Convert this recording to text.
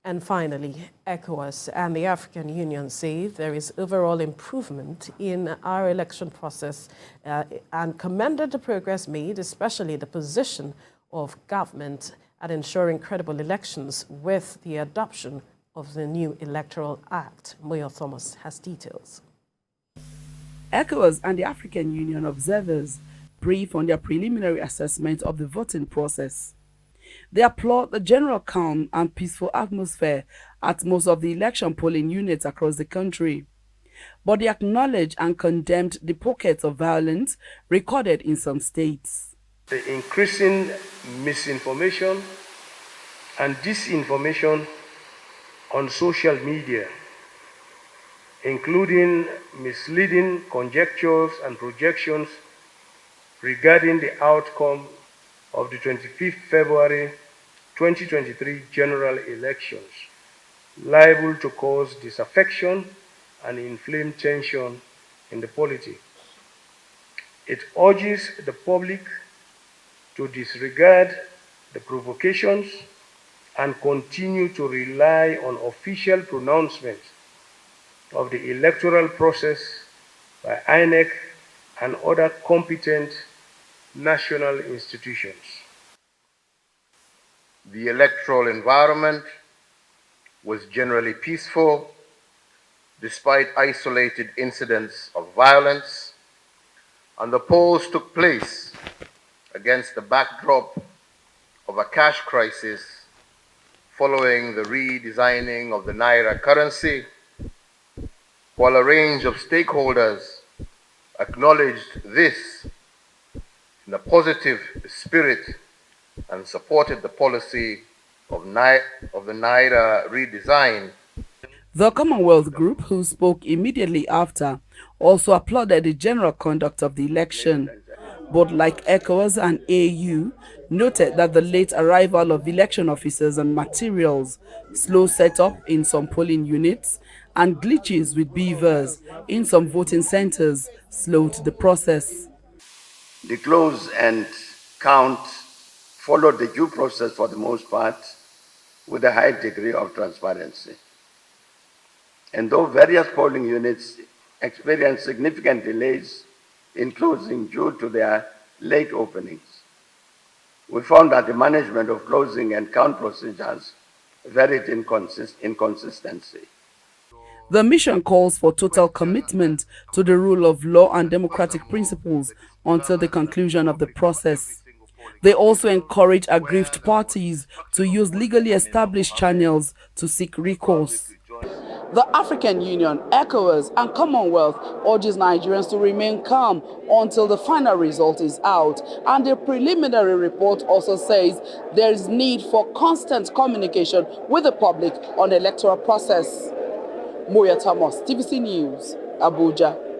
And finally, ECOWAS and the African Union say there is overall improvement in our election process and commended the progress made, especially the position of government at ensuring credible elections with the adoption of the new Electoral Act. Moyo Thomas has details. ECOWAS and the African Union observers brief on their preliminary assessment of the voting process. They applaud the general calm and peaceful atmosphere at most of the election polling units across the country, but they acknowledge and condemned the pockets of violence recorded in some states. The increasing misinformation and disinformation on social media, including misleading conjectures and projections regarding the outcome of the 25th February 2023 general elections, liable to cause disaffection and inflame tension in the polity. It urges the public to disregard the provocations and continue to rely on official pronouncements of the electoral process by INEC and other competent national institutions. The electoral environment was generally peaceful, despite isolated incidents of violence, and the polls took place against the backdrop of a cash crisis following the redesigning of the Naira currency, while a range of stakeholders acknowledged this in a positive spirit and supported the policy of the Naira redesign. The Commonwealth Group, who spoke immediately after, also applauded the general conduct of the election. But like ECOWAS and AU, noted that the late arrival of election officers and materials, slow setup in some polling units, and glitches with beavers in some voting centers slowed the process. The close and count followed the due process for the most part, with a high degree of transparency. And though various polling units experienced significant delays in closing due to their late openings, we found that the management of closing and count procedures varied in consistency. The mission calls for total commitment to the rule of law and democratic principles until the conclusion of the process. They also encourage aggrieved parties to use legally established channels to seek recourse. The African Union, ECOWAS, and Commonwealth urges Nigerians to remain calm until the final result is out. And the preliminary report also says there is need for constant communication with the public on the electoral process. Moyo Thomas, TVC News, Abuja.